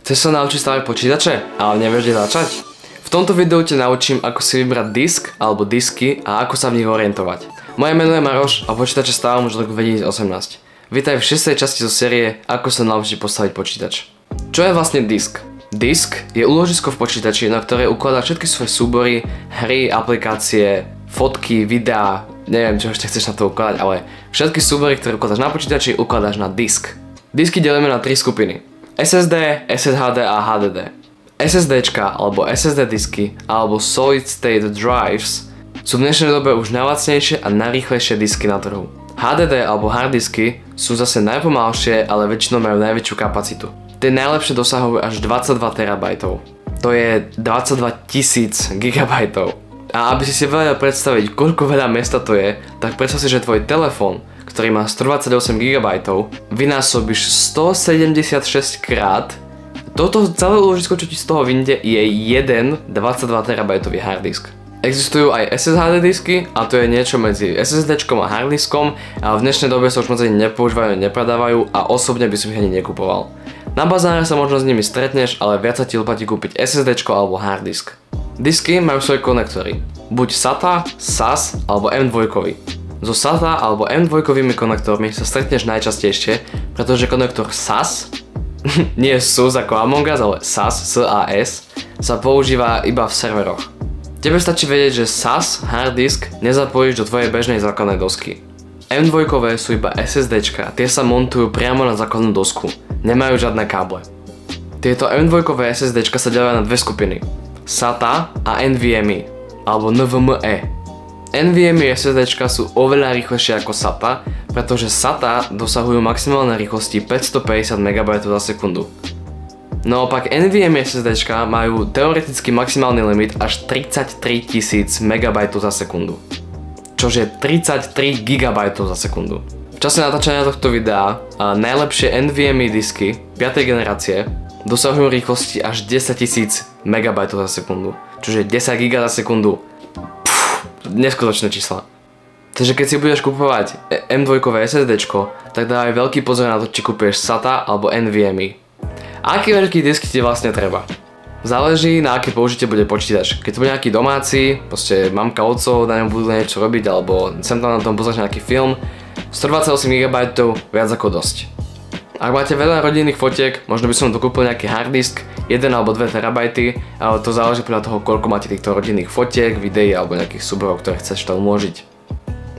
Chceš sa naučiť stavať počítače, ale nevieš kde začať? V tomto videu ťa naučím, ako si vybrať disk alebo disky a ako sa v nich orientovať. Moje meno je Maroš a počítače stávam už v roku 2018. Vítaj v 6. časti zo série Ako sa naučiť postaviť počítač. Čo je vlastne disk? Disk je úložisko v počítači, na ktoré ukladá všetky svoje súbory, hry, aplikácie, fotky, videá, neviem čo ešte chceš na to ukladať, ale všetky súbory, ktoré ukladáš na počítači, ukladáš na disk. Disky delíme na 3 skupiny. SSD, SSHD a HDD. SSDčka alebo SSD disky alebo Solid State Drives sú v dnešnej dobe už najlacnejšie a najrýchlejšie disky na trhu. HDD alebo harddisky sú zase najpomalšie, ale väčšinou majú najväčšiu kapacitu. Tie najlepšie dosahujú až 22 terabajtov. To je 22 000 gigabajtov. A aby si vedel predstaviť, koľko veľa miesta to je, tak predstav si, že tvoj telefón, ktorý má 128 GB, vynásobíš 176 krát. Toto celé úložisko, čo ti z toho vyjde, je jeden 22 terabajtový harddisk. Existujú aj SSHD disky a to je niečo medzi SSDčkom a harddiskom, ale v dnešnej dobe sa už moc ani nepoužívajú, nepredávajú a osobne by som ich ani nekupoval. Na bazáre sa možno s nimi stretneš, ale viac sa ti oplatí kúpiť SSDčko alebo harddisk. Disky majú svoje konektory, buď SATA, SAS alebo M2. So SATA alebo M2 konektormi sa stretneš najčastejšie, pretože konektor SAS, nie SUS ako Among Us, ale SAS, sa používa iba v serveroch. Tebe stačí vedieť, že SAS harddisk nezapojíš do tvojej bežnej základnej dosky. M2 sú iba SSDčka, tie sa montujú priamo na základnú dosku, nemajú žiadne káble. Tieto M2 SSDčka sa delia na dve skupiny, SATA a NVMe, alebo NVMe. NVMe SSDčka sú oveľa rýchlejšie ako SATA, pretože SATA dosahujú maximálne rýchlosti 550 MB za sekundu. Naopak NVMe SSDčka majú teoreticky maximálny limit až 33 000 MB za sekundu, čož je 33 GB za sekundu. V čase natáčania tohto videa najlepšie NVMe disky 5. generácie dosahujú rýchlosti až 10 000 MB za sekundu, čo je 10 GB za sekundu. Neskutočné čísla. Takže keď si budeš kupovať M2 SSDčko, tak dávaj veľký pozor na to, či kupuješ SATA alebo NVMe. Aký veľký disk ti vlastne treba? Záleží na aké použitie bude počítač. Keď to bude nejaký domáci, proste mamka, otcov na ňom budú niečo robiť alebo sem tam na tom pozrieť nejaký film, 128 GB viac ako dosť. Ak máte veľa rodinných fotiek, možno by som dokúpil nejaký harddisk, 1 alebo 2 terabajty, ale to záleží podľa toho, koľko máte týchto rodinných fotiek, videí alebo nejakých súborov, ktoré chceš tam uložiť.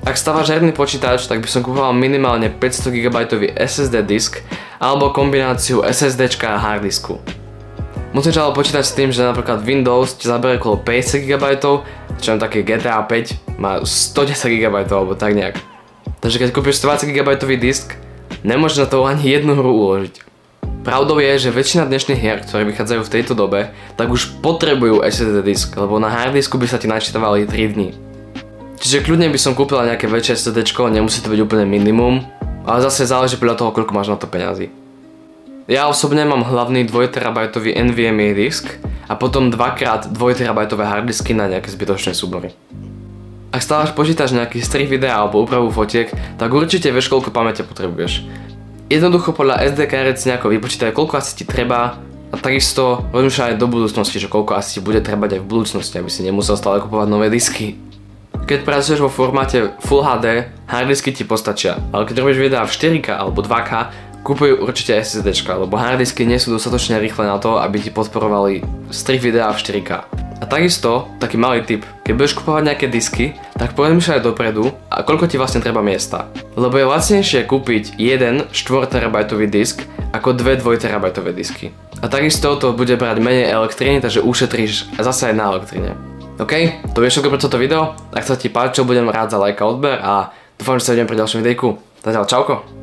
Ak staváš herný počítač, tak by som kúpoval minimálne 500 GB SSD disk alebo kombináciu SSDčka a harddisku. Musíš ale počítať s tým, že napríklad Windows ti zaberie okolo 50 GB, čo je také GTA 5 má 110 GB alebo tak nejak. Takže keď kúpiš 120 GB disk, nemôžeš na to ani jednu hru uložiť. Pravdou je, že väčšina dnešných hier, ktoré vychádzajú v tejto dobe, tak už potrebujú SSD disk, lebo na harddisku by sa ti načítavali 3 dní. Čiže kľudne by som kúpil nejaké väčšie SSDčko, nemusí to byť úplne minimum, ale zase záleží podľa toho, koľko máš na to peňazí. Ja osobne mám hlavný 2 terabajtový NVMe disk a potom 2x 2 terabajtové harddisky na nejaké zbytočné súbory. Ak stávaš počítač nejaký strih videa alebo úpravu fotiek, tak určite vieš, koľko pamäte potrebuješ. Jednoducho podľa SD kariet si nejako vypočítaj, koľko asi ti treba a takisto rozmýšľaj aj do budúcnosti, že koľko asi ti bude trebať aj v budúcnosti, aby si nemusel stále kupovať nové disky. Keď pracuješ vo formáte Full HD, harddisky ti postačia, ale keď robíš videá v 4K alebo 2K, kúpuj určite SSDčka, lebo harddisky nie sú dostatočne rýchle na to, aby ti podporovali strih videa v 4K. A takisto, taký malý tip, keď budeš kupovať nejaké disky, tak porozmýšľaj dopredu a koľko ti vlastne treba miesta. Lebo je lacnejšie kúpiť jeden 4 terabajtový disk ako 2 2 terabajtové disky. A takisto to bude brať menej elektriny, takže ušetríš zase aj na elektrine. OK, to je všetko pre toto video. Ak sa ti páčilo, budem rád za like a odber a dúfam, že sa vidím pri ďalšom videjku. Zatiaľ čauko.